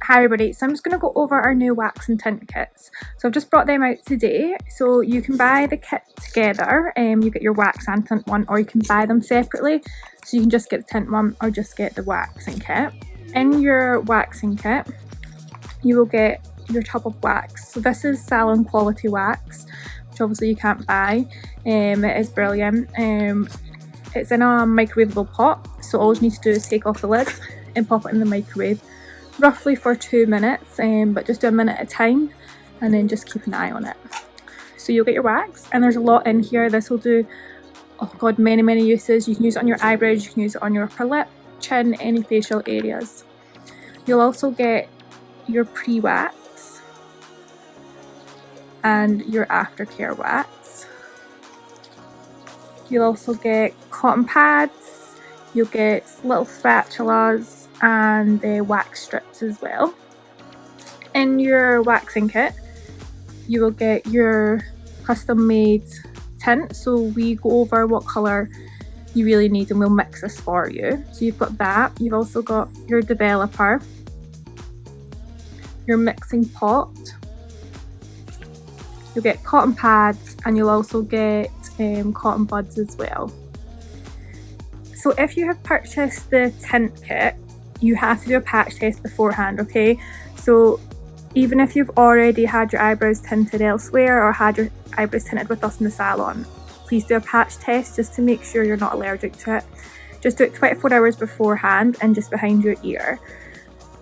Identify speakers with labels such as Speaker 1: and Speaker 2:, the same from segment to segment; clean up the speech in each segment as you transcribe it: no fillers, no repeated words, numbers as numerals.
Speaker 1: Hi everybody, so I'm just going to go over our new wax and tint kits. So I've just brought them out today. So you can buy the kit together, you get your wax and tint one, or you can buy them separately. So you can just get the tint one or just get the waxing kit. In your waxing kit, you will get your tub of wax. So this is salon quality wax, which obviously you can't buy. It is brilliant. It's in a microwavable pot, so all you need to do is take off the lid and pop it in the microwave roughly for 2 minutes, but just do a minute at a time and then just keep an eye on it. So you'll get your wax, and there's a lot in here. This will do, oh god, many uses. You can use it on your eyebrows, you can use it on your upper lip, chin, any facial areas. You'll also get your pre-wax and your aftercare wax. You'll also get cotton pads, you'll get little spatulas and wax strips as well. In your waxing kit, you will get your custom made tint. So we go over what colour you really need and we'll mix this for you. So you've got that. You've also got your developer, your mixing pot, you'll get cotton pads, and you'll also get cotton buds as well. So if you have purchased the tint kit, you have to do a patch test beforehand, okay? So even if you've already had your eyebrows tinted elsewhere or had your eyebrows tinted with us in the salon, please do a patch test just to make sure you're not allergic to it. Just do it 24 hours beforehand and just behind your ear.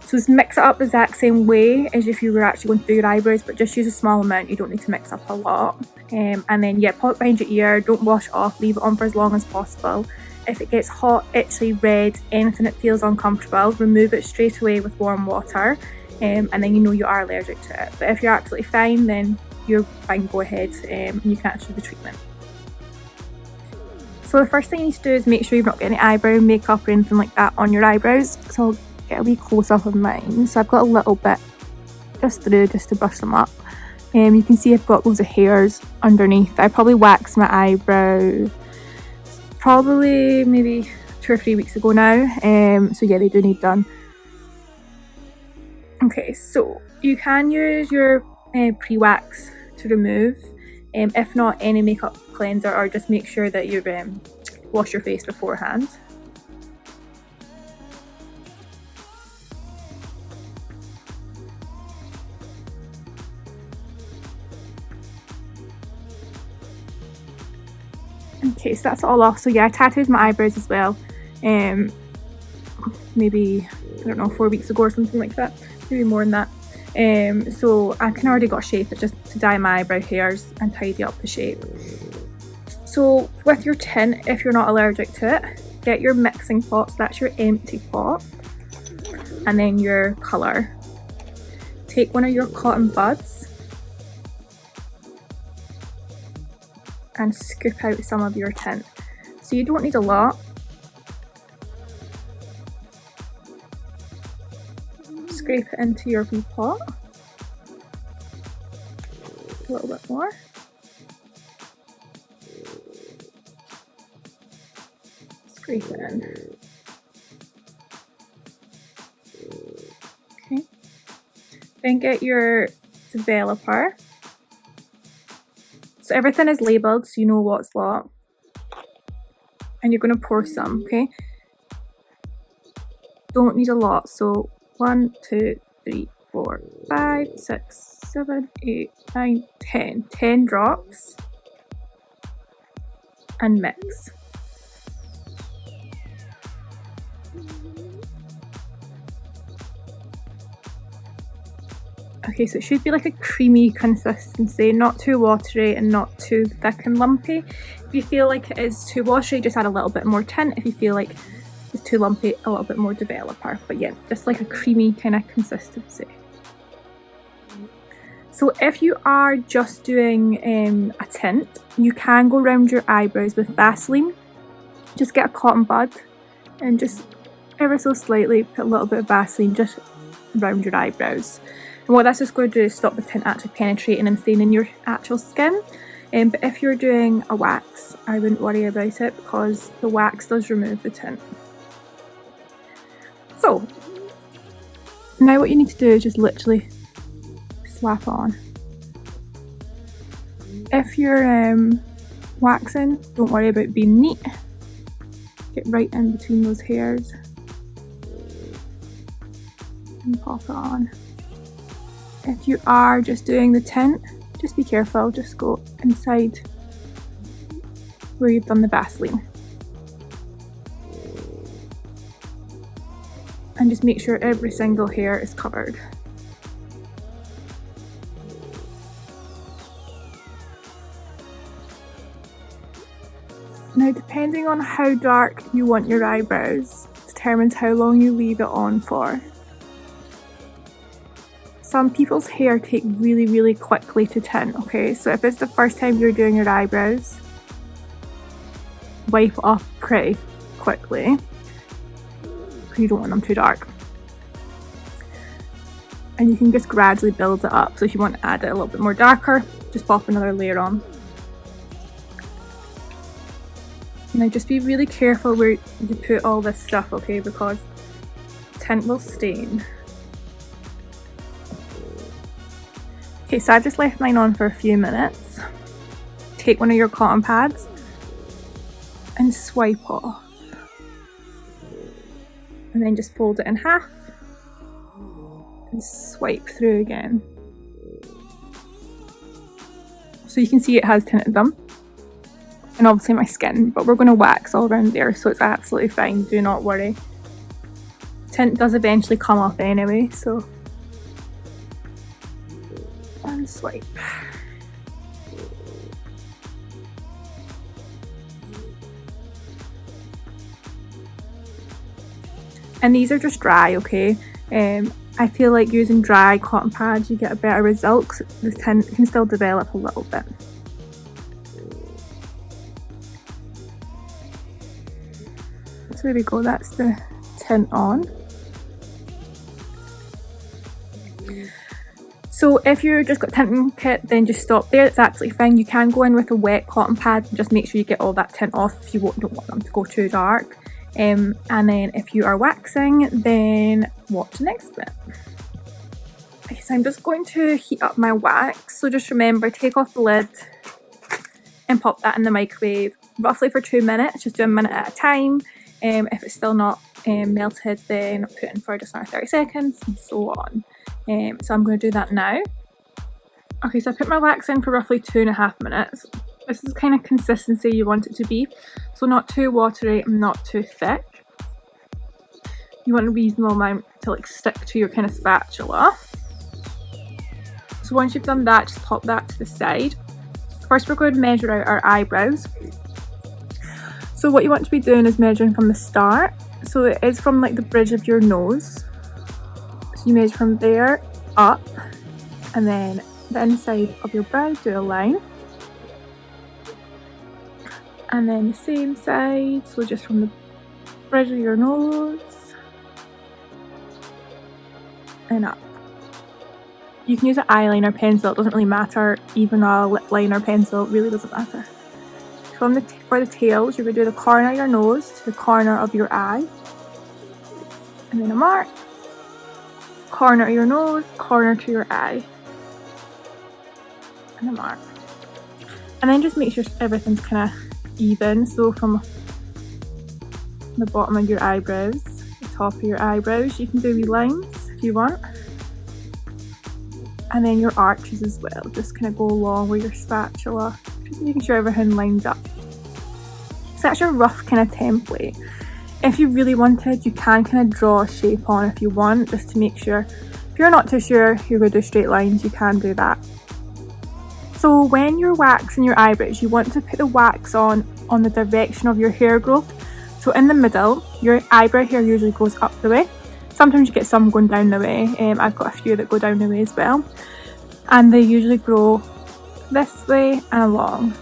Speaker 1: So just mix it up the exact same way as if you were actually going to do your eyebrows, but just use a small amount. You don't need to mix up a lot. And then yeah, pop it behind your ear, don't wash it off, leave it on for as long as possible. If it gets hot, itchy, red, anything that feels uncomfortable, remove it straight away with warm water, and then you know you are allergic to it. But if you're absolutely fine, then you're fine, go ahead, and you can actually do the treatment. So the first thing you need to do is make sure you've not got any eyebrow makeup or anything like that on your eyebrows. So I'll get a wee close up of mine. So I've got a little bit just to brush them up. You can see I've got loads of hairs underneath. I probably waxed my eyebrow probably maybe 2 or 3 weeks ago now, so yeah, they do need done. Okay, so you can use your pre-wax to remove, if not any makeup cleanser, or just make sure that you've washed your face beforehand. Okay, so that's all off. So yeah, I tattooed my eyebrows as well, maybe, I don't know, 4 weeks ago or something like that, maybe more than that. So I can already got shape, but just to dye my eyebrow hairs and tidy up the shape. So with your tint, if you're not allergic to it, get your mixing pot, so that's your empty pot, and then your colour. Take one of your cotton buds and scoop out some of your tint. So you don't need a lot. Scrape it into your wee pot. A little bit more. Scrape it in. Okay. Then get your developer. So everything is labelled so you know what's what. And you're going to pour some, okay? Don't need a lot. So 1, 2, 3, 4, 5, 6, 7, 8, 9, 10. 10 drops. And mix. Okay, so it should be like a creamy consistency, not too watery and not too thick and lumpy. If you feel like it is too watery, just add a little bit more tint. If you feel like it's too lumpy, a little bit more developer. But yeah, just like a creamy kind of consistency. So if you are just doing a tint, you can go around your eyebrows with Vaseline. Just get a cotton bud and just ever so slightly put a little bit of Vaseline just around your eyebrows. And what that's just going to do is stop the tint actually penetrating and staying in your actual skin. But if you're doing a wax, I wouldn't worry about it because the wax does remove the tint. So Now what you need to do is just literally slap on. If you're waxing, don't worry about being neat. Get right in between those hairs and pop it on. If you are just doing the tint, just be careful, just go inside where you've done the Vaseline. And just make sure every single hair is covered. Now, depending on how dark you want your eyebrows, determines how long you leave it on for. Some people's hair take really quickly to tint, okay? So if it's the first time you're doing your eyebrows, wipe off pretty quickly. You don't want them too dark. And you can just gradually build it up. So if you want to add it a little bit more darker, just pop another layer on. Now just be really careful where you put all this stuff, okay, because tint will stain. Okay, so I've just left mine on for a few minutes. Take one of your cotton pads and swipe off. And then just fold it in half and swipe through again. So you can see it has tinted them. And obviously my skin, but we're going to wax all around there, so it's absolutely fine, do not worry. Tint does eventually come off anyway, so. And swipe. And these are just dry, okay? I feel like using dry cotton pads you get a better result because the tint can still develop a little bit. So there we go, that's the tint on. So if you've just got Tint Kit, then just stop there, it's absolutely fine. You can go in with a wet cotton pad and just make sure you get all that tint off if you don't want them to go too dark. And then if you are waxing, then watch the next bit. Okay, so I'm just going to heat up my wax. So just remember, take off the lid and pop that in the microwave roughly for 2 minutes. Just do a minute at a time. If it's still not melted, then put in for just another 30 seconds and so on. So I'm going to do that now. Okay, so I put my wax in for roughly 2.5 minutes. This is the kind of consistency you want it to be. So not too watery and not too thick. You want a reasonable amount to like stick to your kind of spatula. So once you've done that, just pop that to the side. First we're going to measure out our eyebrows. So what you want to be doing is measuring from the start. So it is from like the bridge of your nose. So you measure from there up, and then the inside of your brow, do a line. And then the same side, so just from the bridge of your nose and up. You can use an eyeliner pencil, it doesn't really matter. Even a lip liner pencil, it really doesn't matter. For the tails, you're going to do the corner of your nose to the corner of your eye. And then a mark. Corner of your nose, corner to your eye. And a mark. And then just make sure everything's kind of even. So from the bottom of your eyebrows, the top of your eyebrows, you can do wee lines if you want. And then your arches as well. Just kind of go along with your spatula. Just making sure everything lines up. So that's your rough kind of template. If you really wanted, you can kind of draw a shape on if you want, just to make sure. If you're not too sure you're going to do straight lines, you can do that. So when you're waxing your eyebrows, you want to put the wax on the direction of your hair growth. So in the middle, your eyebrow hair usually goes up the way. Sometimes you get some going down the way. I've got a few that go down the way as well. And they usually grow this way and along.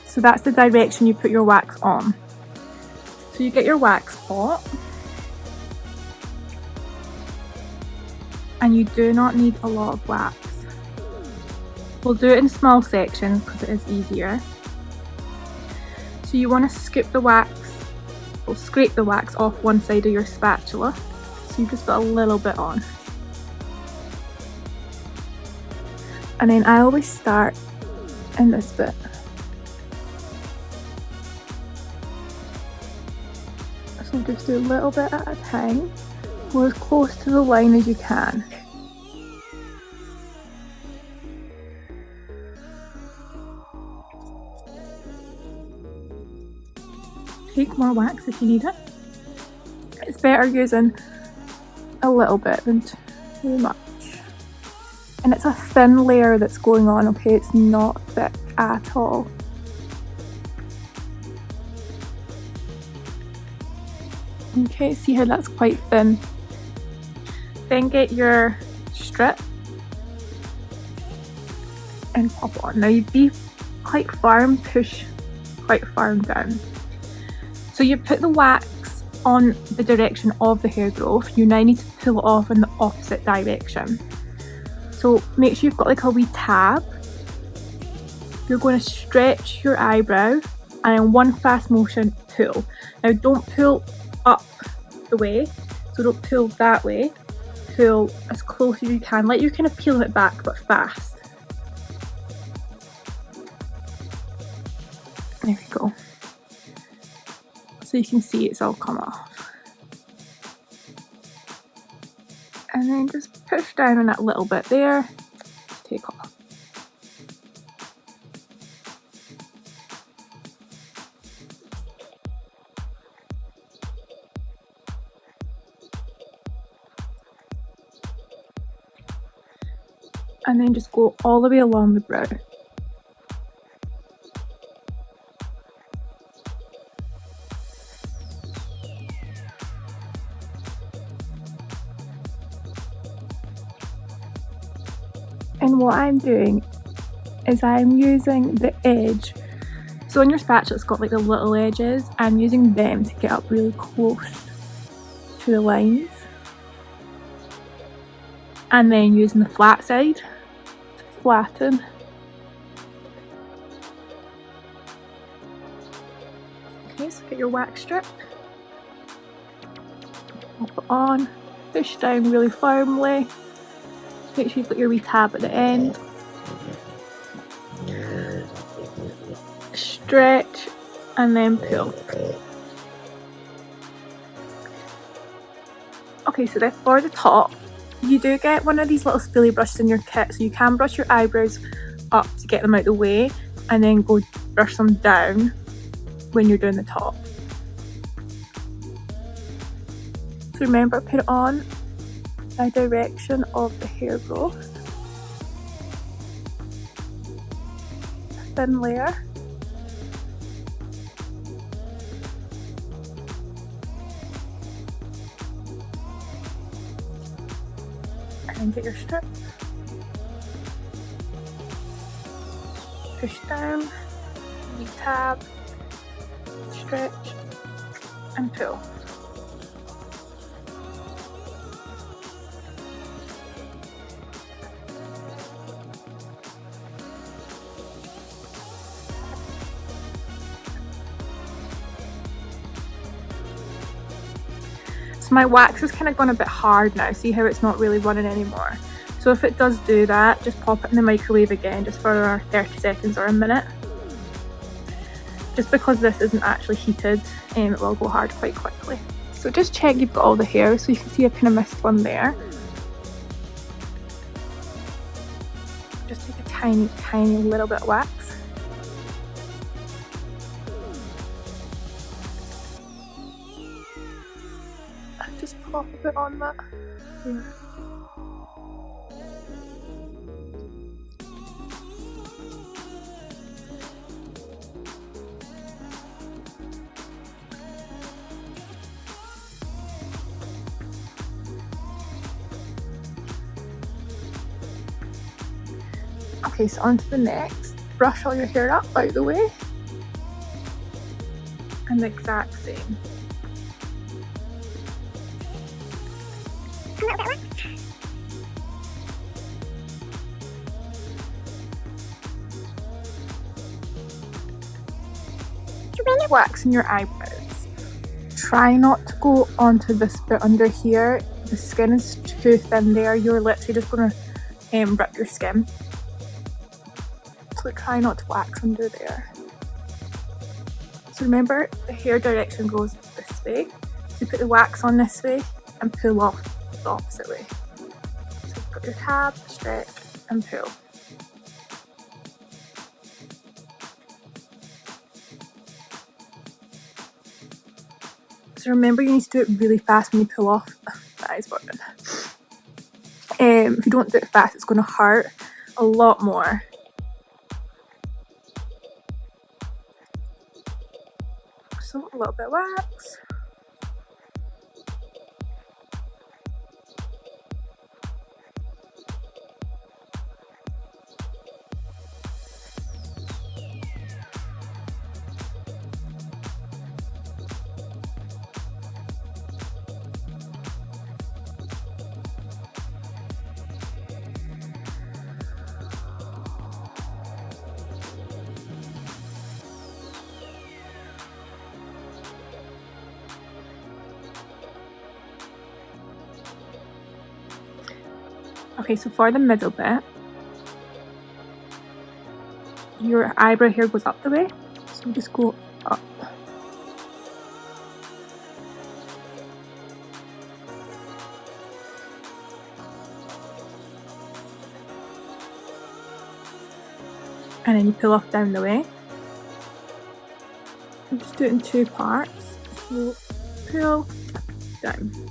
Speaker 1: So that's the direction you put your wax on. So you get your wax pot. And you do not need a lot of wax. We'll do it in small sections because it is easier. So you want to scoop the wax, or scrape the wax off one side of your spatula. So you've just got a little bit on. And then I always start in this bit. So just do a little bit at a time. Go as close to the line as you can. Take more wax if you need it. It's better using a little bit than too much. And it's a thin layer that's going on, okay? It's not thick at all. Okay, see how that's quite thin. Then get your strip and pop it on. Now you'd be quite firm, push quite firm down. So you put the wax on the direction of the hair growth. You now need to pull it off in the opposite direction. So make sure you've got like a wee tab. You're going to stretch your eyebrow and in one fast motion pull. Now don't pull up the way, so don't pull that way. Pull as close as you can, like you're kind of peeling it back but fast. There we go. So you can see it's all come off. And then just push down on that little bit there, take off. And then just go all the way along the brow. And what I'm doing is I'm using the edge. So on your spatula it's got like the little edges. I'm using them to get up really close to the lines. And then using the flat side to flatten. Okay, so get your wax strip. Pop it on. Push down really firmly. Make sure you've got your wee tab at the end. Stretch and then pull. Okay, so then for the top, you do get one of these little spoolie brushes in your kit, so you can brush your eyebrows up to get them out of the way and then go brush them down when you're doing the top. So remember, put it on the direction of the hair growth. A thin layer. And get your strip. Push down, tab, stretch, and pull. So my wax has kind of gone a bit hard now. See how it's not really running anymore? So if it does do that, just pop it in the microwave again, just for 30 seconds or a minute. Just because this isn't actually heated, it will go hard quite quickly. So just check you've got all the hair. So you can see I kind of missed one there. Just take a tiny, tiny little bit of wax. Just pop a bit on that. Here. Okay, so on to the next. Brush all your hair up out of the way. And the exact same. When you're waxing your eyebrows, try not to go onto this bit under here. the skin is too thin there, you're literally just going to rip your skin. So try not to wax under there. So remember, the hair direction goes this way. So put the wax on this way and pull off the opposite way. So you've got your tab, stretch and pull. So remember, you need to do it really fast when you pull off. That is burning. If you don't do it fast, it's going to hurt a lot more. So a little bit of wax. Okay, so for the middle bit, your eyebrow hair goes up the way, so you just go up. And then you pull off down the way. And just do it in two parts. So pull down.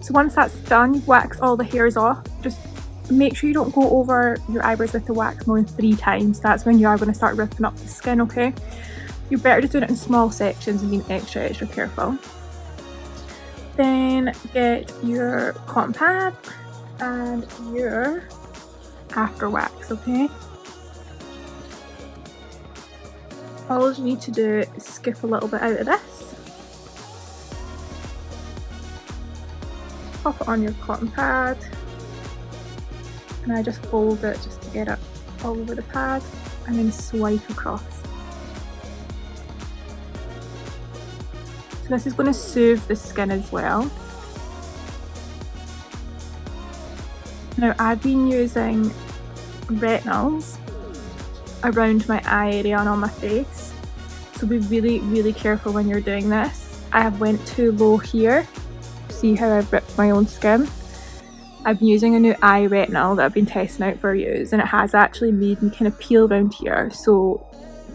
Speaker 1: So once that's done, you wax all the hairs off. Just make sure you don't go over your eyebrows with the wax more than 3 times. That's when you are going to start ripping up the skin, okay? You're better just doing it in small sections and being extra careful. Then get your cotton pad and your after wax, okay? All you need to do is skip a little bit out of this. Pop it on your cotton pad, and I just fold it just to get it all over the pad, and then swipe across. So this is going to soothe the skin as well. Now I've been using retinols around my eye area and on my face, so be really careful when you're doing this. I have went too low here. See how I've ripped my own skin. I've been using a new eye retinol that I've been testing out for years, and it has actually made me kind of peel around here, so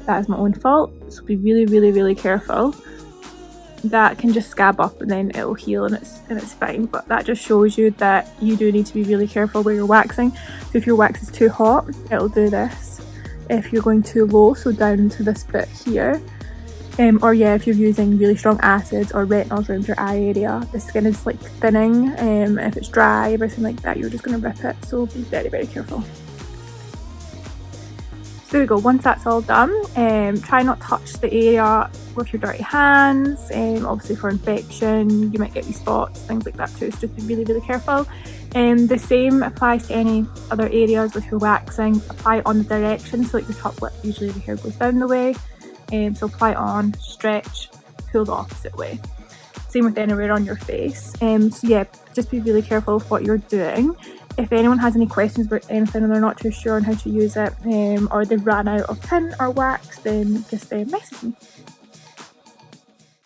Speaker 1: that is my own fault. So be really careful. That can just scab up and then it'll heal and it's fine, but that just shows you that you do need to be really careful where you're waxing. So if your wax is too hot, it'll do this. If you're going too low, so down to this bit here, or yeah, if you're using really strong acids or retinols around your eye area, the skin is like thinning. If it's dry, everything like that, you're just going to rip it. So be very careful. So there we go. Once that's all done, try not to touch the area with your dirty hands. Obviously for infection, you might get these spots, things like that too. So just be really careful. The same applies to any other areas with your waxing. Apply it on the direction, so like your top lip, usually the hair goes down the way. So apply it on, stretch, pull the opposite way. Same with anywhere on your face. So yeah, just be really careful with what you're doing. If anyone has any questions about anything and they're not too sure on how to use it, or they've ran out of tint or wax, then just message me.